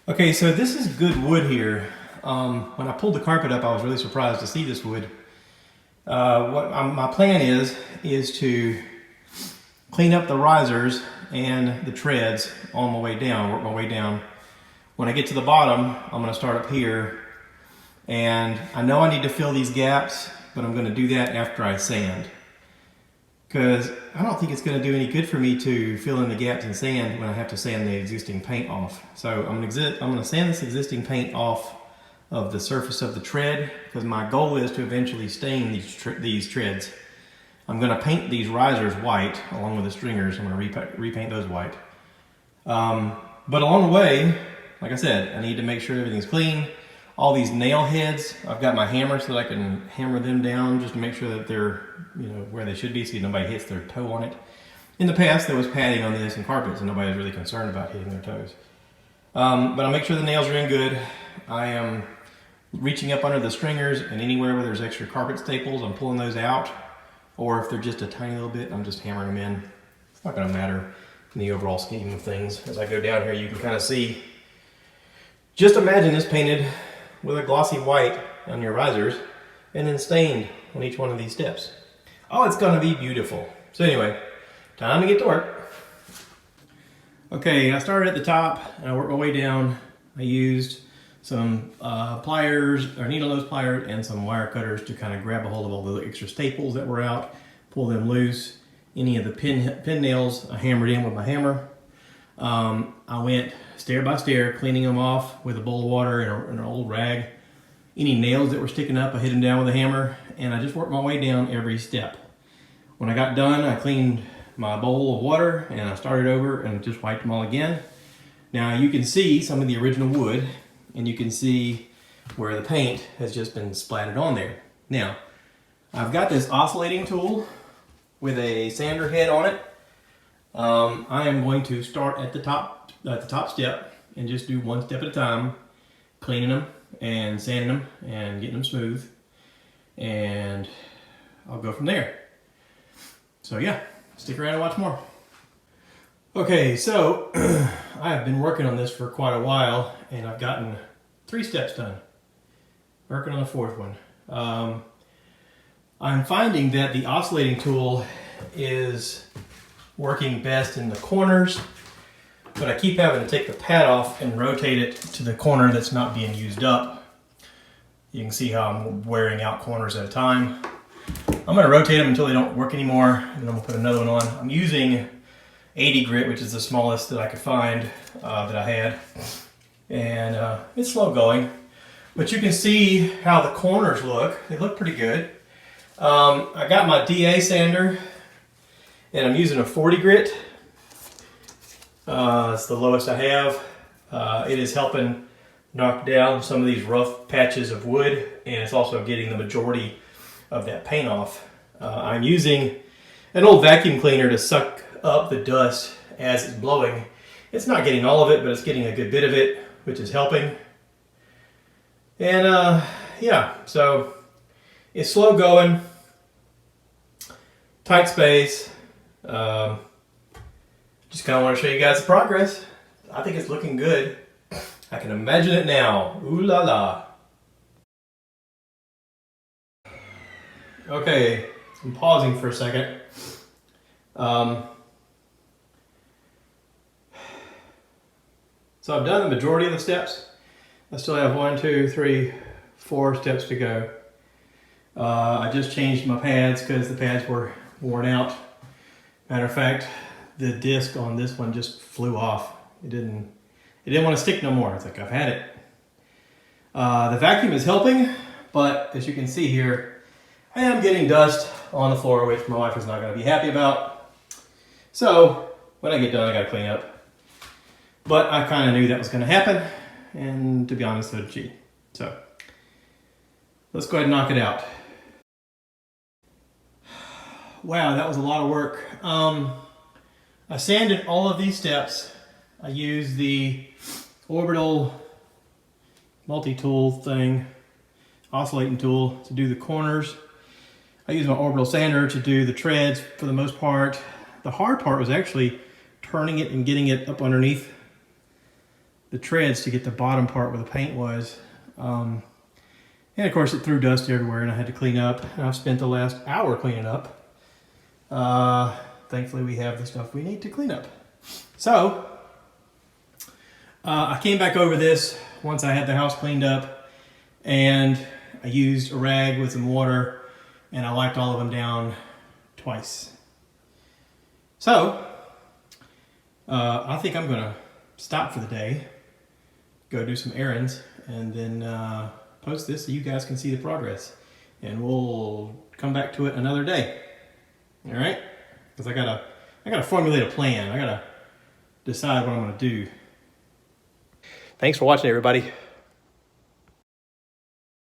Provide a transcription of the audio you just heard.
Okay, so this is good wood here. When I pulled the carpet up, I was really surprised to see this wood. My plan is to clean up the risers and the treads on my way down, work my way down. When I get to the bottom, I'm gonna start up here. And I know I need to fill these gaps, but I'm gonna do that after I sand. Because I don't think it's gonna do any good for me to fill in the gaps in sand when I have to sand the existing paint off. So I'm gonna sand this existing paint off of the surface of the tread, because my goal is to eventually stain these treads. I'm gonna paint these risers white along with the stringers. I'm gonna repaint those white. But along the way, like I said, I need to make sure everything's clean. All these nail heads, I've got my hammer so that I can hammer them down just to make sure that they're, where they should be so nobody hits their toe on it. In the past, there was padding on this and carpets and nobody was really concerned about hitting their toes. But I'll make sure the nails are in good. I am reaching up under the stringers, and anywhere where there's extra carpet staples, I'm pulling those out. Or if they're just a tiny little bit, I'm just hammering them in. It's not gonna matter in the overall scheme of things. As I go down here, you can kind of see. Just imagine this painted with a glossy white on your risers and then stained on each one of these steps. Oh, it's gonna be beautiful. So anyway, time to get to work. Okay, I started at the top and I worked my way down. I used some pliers, or needle nose pliers, and some wire cutters to kind of grab a hold of all the extra staples that were out, pull them loose. Any of the pin nails I hammered in with my hammer. I went stair by stair, cleaning them off with a bowl of water and an old rag. Any nails that were sticking up, I hit them down with a hammer, and I just worked my way down every step. When I got done, I cleaned my bowl of water and I started over and just wiped them all again. Now you can see some of the original wood, and you can see where the paint has just been splattered on there. Now, I've got this oscillating tool with a sander head on it. I am going to start at the top step and just do one step at a time, cleaning them and sanding them and getting them smooth, and I'll go from there. So yeah, stick around and watch more. Okay, so I have been working on this for quite a while and I've gotten 3 steps done. Working on the 4th one. I'm finding that the oscillating tool is working best in the corners, but I keep having to take the pad off and rotate it to the corner that's not being used up. You can see how I'm wearing out corners at a time. I'm going to rotate them until they don't work anymore, and then I'm going to put another one on. I'm using 80 grit, which is the smallest that I could find that I had, and it's slow going, but you can see how the corners look. They look pretty good. I got my DA sander, and I'm using a 40 grit. It's the lowest I have. It is helping knock down some of these rough patches of wood, and it's also getting the majority of that paint off. I'm using an old vacuum cleaner to suck up the dust as it's blowing. It's not getting all of it, but it's getting a good bit of it, which is helping. And yeah, so it's slow going, tight space. Just kind of want to show you guys the progress. I think it's looking good. I can imagine it now. Ooh la la. Okay, I'm pausing for a second. So I've done the majority of the steps. I still have 1, 2, 3, 4 steps to go. I just changed my pads because the pads were worn out. Matter of fact, the disc on this one just flew off. It didn't want to stick no more. It's like, I've had it. The vacuum is helping, but as you can see here, I am getting dust on the floor, which my wife is not going to be happy about. So when I get done, I got to clean up. But I kind of knew that was going to happen, and to be honest, so did she. So let's go ahead and knock it out. Wow, that was a lot of work. I sanded all of these steps. I used the orbital multi-tool thing, oscillating tool, to do the corners. I used my orbital sander to do the treads for the most part. The hard part was actually turning it and getting it up underneath treads to get the bottom part where the paint was. And of course it threw dust everywhere and I had to clean up. And I've spent the last hour cleaning up. Thankfully we have the stuff we need to clean up. So, I came back over this once I had the house cleaned up, and I used a rag with some water and I wiped all of them down twice. So, I think I'm gonna stop for the day, go do some errands, and then post this so you guys can see the progress. And we'll come back to it another day. All right? Because I gotta formulate a plan. I gotta decide what I'm gonna do. Thanks for watching, everybody.